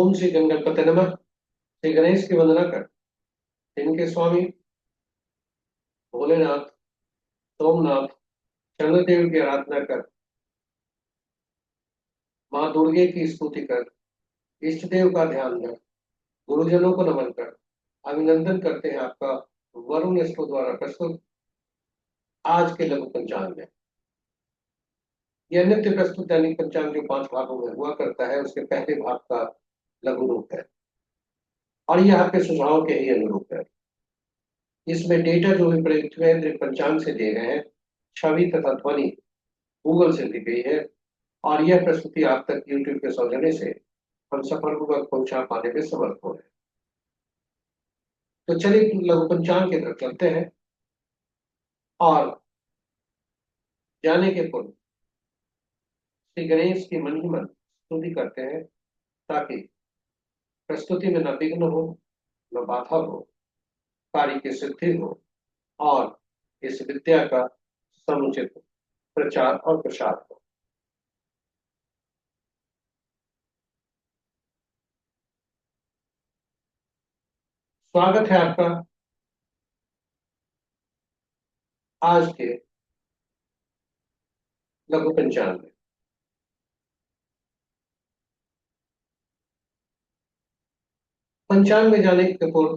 ओम श्री गणपति नमः। श्री गणेश की वंदना कर, इनके स्वामी भोलेनाथ, सोमनाथ, चंद्रदेव की आराधना कर, माँ दुर्गे की स्तुति कर, इष्ट देव का ध्यान कर, गुरुजनों को नमन कर। अभिनंदन करते हैं आपका वरुण स्टो द्वारा प्रस्तुत आज के लघु पंचांग में। यह नित्य प्रस्तुत दैनिक पंचांग जो 5 भागों में हुआ करता है, उसके पहले भाग का लघु रूप है और यह आपके सुझाव के ही अनुरूप है। इसमें डेटा जो भी प्रयुक्त हुए पंचांग से दे रहे हैं, छवि तथा ध्वनि गूगल से दी गई है और यह प्रस्तुति आप तक यूट्यूब के सौजन्य से हम सफलपूर्वक पहुंचा पाने में समर्थ हो रहे हैं। तो चलिए लघु पंचांग की तरफ चलते हैं और जाने के पूर्व श्री गणेश की मन ही मन स्तुति करते हैं, ताकि प्रस्तुति में न विघ्न हो, न बाधा हो, कार्य की सिद्धि हो और इस विद्या का समुचित प्रचार और प्रसार हो। स्वागत है आपका आज के लघु पंचांग में। पंचांग में जाने के पूर्व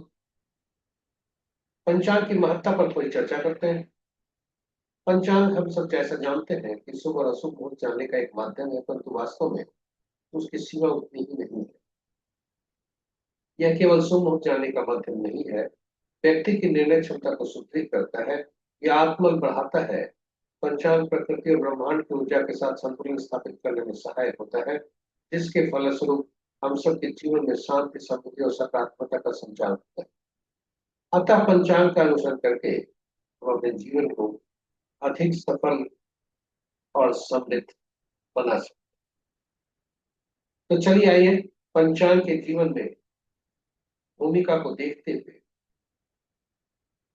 पंचांग की महत्ता पर थोड़ी चर्चा करते हैं। पंचांग हम सब जैसा जानते हैं कि शुभ और अशुभ मुहूर्त जानने का एक माध्यम है, परंतु वास्तव में उसकी सीमा उतनी ही नहीं है। यह केवल शुभ मुहूर्त जानने का माध्यम नहीं है, व्यक्ति की निर्णय क्षमता को सुदृढ़ करता है, यह आत्मबल बढ़ाता है। पंचांग प्रकृति और ब्रह्मांड की ऊर्जा के साथ संतुलन स्थापित करने में सहायक होता है, जिसके फलस्वरूप हम सबके जीवन में शांति, समृद्धि और सकारात्मकता का संचार होता है। अतः पंचांग का अनुसरण करके हम अपने जीवन को अधिक सफल और समृद्ध बना सकते। तो चलिए आइए पंचांग के जीवन में भूमिका को देखते हुए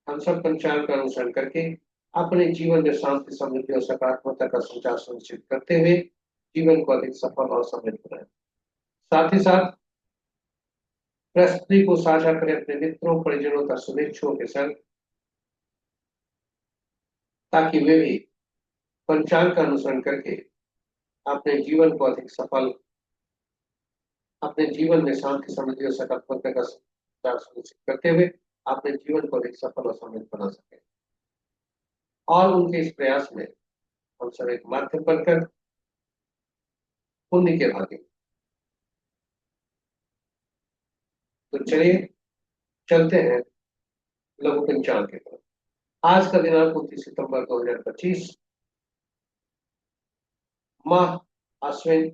हम सब पंचांग का अनुसरण करके अपने जीवन में शांति, समृद्धि और सकारात्मकता का संचार सुनिश्चित करते हुए जीवन को अधिक सफल और समृद्ध बनाए। साथ ही साथ प्रस्तुति को साझा करें अपने मित्रों, परिजनों तथा शुभेच्छुओं के संग, ताकि वे भी पंचांग का अनुसरण करके अपने जीवन को अधिक सफल, अपने जीवन में शांति, समृद्धि और सकारात्मकता का संचार सुनिश्चित करते हुए अपने जीवन को अधिक सफल और समृद्ध बना सके। और उनके इस प्रयास में हम सब एक माध्यम बनकर पुण्य के भागी। तो चलिए चलते हैं लघु पंचांग की तरफ। आज का दिनांक 29 सितंबर 2025, माह अश्विन,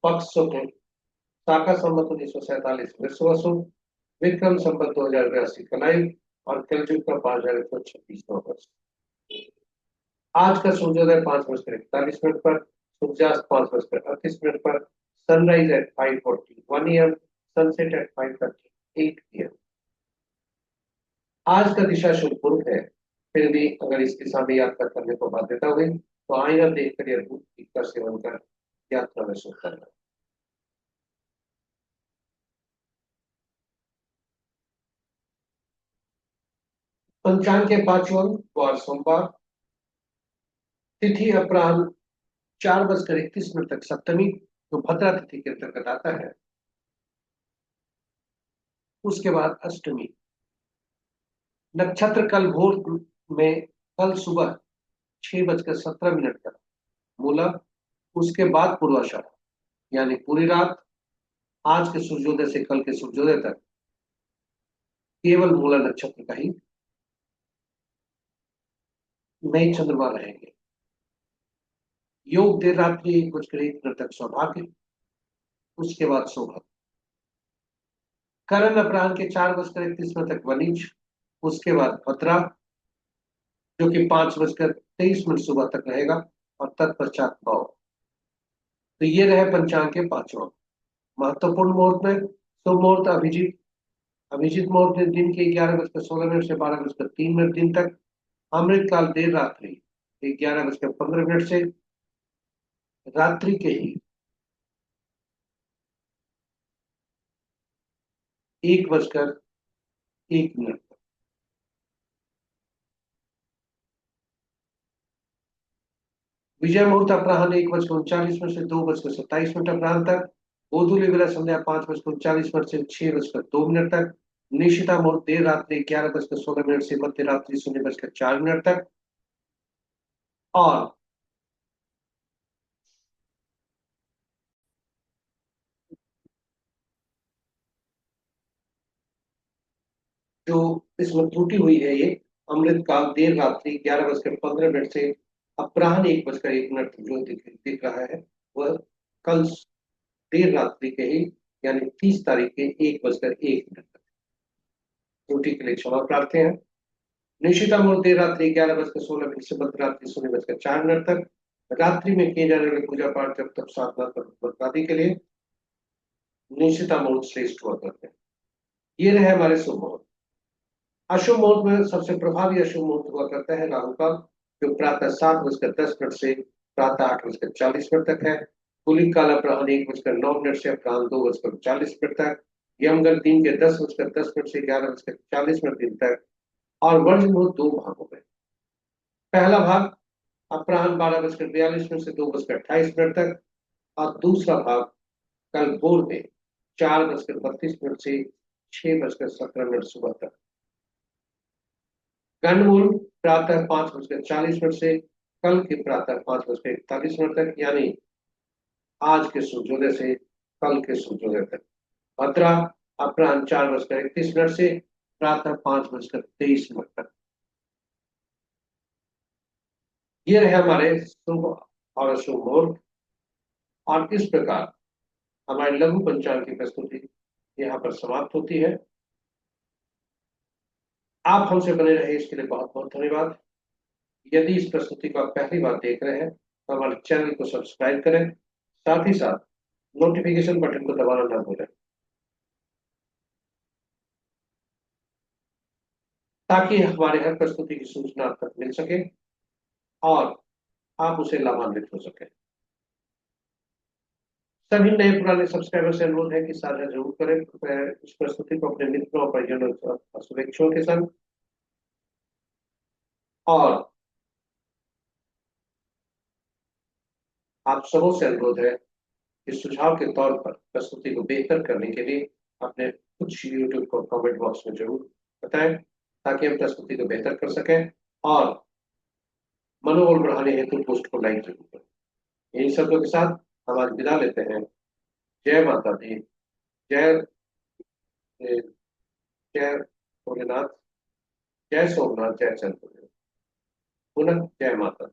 पक्ष शुक्ल, शाका संवत 1947 विश्ववसु, विक्रम संवत 2082 कलाई और कलयुग का 5126 वर्ष। आज का सूर्योदय 5:41 पर, सूर्यास्त 5:38 पर, sunrise at 5:41 AM, sunset at 5:38 PM। आज का दिशा शुभ पूर्व है, फिर भी अगर इस दिशा में यात्रा करने को बाध्यता हुई तो आईना देखकर या दूध पीकर सेवन कर यात्रा में सुख करना। पंचांग के 5वें अंक वार सोमवार, तिथि अपराह्न 4:31 तक सप्तमी, जो भद्रा तिथि के अंतर्गत आता है। उसके बाद अष्टमी, नक्षत्र कल भोर में, कल सुबह 6:17 तक मूला, उसके बाद पूर्वाषाढ़, यानी पूरी रात आज के सूर्योदय से कल के सूर्योदय तक केवल मूला नक्षत्र का ही नए चंद्रमा रहेंगे। योग देर रात्रि 1:01 तक सौभाग्य, उसके बाद शोभा। करण अपराह्न के 4:31 तक वनिज, उसके बाद भद्रा, जो कि 5:23 सुबह तक रहेगा और तत्पश्चात भव। तो ये रहे पंचांग के 5वां। महत्वपूर्ण मुहूर्त में शुभ मुहूर्त अभिजीत, अभिजीत मुहूर्त दिन के 11:16 से 12:03 दिन तक। अमृत काल देर रात्रि 11:15 से रात्रि के ही 1:01 तक। विजय मुहूर्त अपराह्न 1:39 से 2:27 अपराह्न तक। गोधूली बेला संध्या 5:39 से 6:02 तक। निशिता मुहूर्त देर रात्रि 11:16 से मध्य रात्रि 0:04 तक। और जो इसमें त्रुटि हुई है, ये अमृत काल देर रात्रि 11:15 से अपराह्न 1:01 जो दिख रहा है, वह कल देर रात्रि के ही यानी 30 तारीख के 1:01 तक। त्रुटि के लिए क्षमा प्रार्थी हैं। निशिता मुहूर्त देर रात्रि 11:16 से मध्य रात्रि 0:04 तक। रात्रि में किए जाने वाले पूजा पाठ जब तक साधना बरकरारी के लिए निशिता मुहूर्त श्रेष्ठ हुआ करते हैं। ये रहे हमारे शुभ मुहूर्त। अशुभ मुहूर्त में सबसे प्रभावी अशुभ मुहूर्त हुआ करता है राहु काल, जो प्रातः 7:10 से प्रातः 8:40 तक है। कुलिक काल अपराह्न 1:09 से अपराह्न 2:40 तक। यमगंड दिन के 10:10 से 11:40 दिन तक। और वर्ज मुहूर्त दो भागों में। पहला भाग अपराह्न 12:42 से 2:28 तक। और दूसरा भाग कल भोर में 4:32 से 6:17 सुबह तक। गंडमूल प्रातः 5:40 से कल के प्रातः 5:41 तक, यानी आज के सूर्योदय से कल के सूर्योदय तक। भद्रा अपराह्न 4:31 से प्रातः 5:23 तक। ये रहे हमारे शुभ और अशुभ मुहूर्त। और इस प्रकार हमारी लघु पंचांग की प्रस्तुति यहाँ पर समाप्त होती है। आप हमसे बने रहे इसके लिए बहुत बहुत धन्यवाद। यदि इस प्रस्तुति को आप पहली बार देख रहे हैं तो हमारे चैनल को सब्सक्राइब करें, साथ ही साथ नोटिफिकेशन बटन को दबाना ना भूलें, ताकि हमारे हर प्रस्तुति की सूचना आप तक मिल सके और आप उसे लाभान्वित हो सके। सभी नए पुराने सब्सक्राइबर से अनुरोध है कि साझा जरूर करें इस प्रस्तुति को अपने मित्रों, परिजनों और शुभेच्छुओं के संग। और आप सबों से अनुरोध है कि सुझाव के तौर पर प्रस्तुति को बेहतर करने के लिए अपने कुछ यूट्यूब को कमेंट बॉक्स में जरूर बताएं, ताकि हम प्रस्तुति को बेहतर कर सकें। और मनोबल बढ़ाने हेतु पोस्ट को लाइक जरूर करें। इन शब्दों के साथ हम आज विदा लेते हैं। जय माता दी, जय जय भोलेनाथ, जय सोमनाथ, जय चंद्र, पुनः जय माता।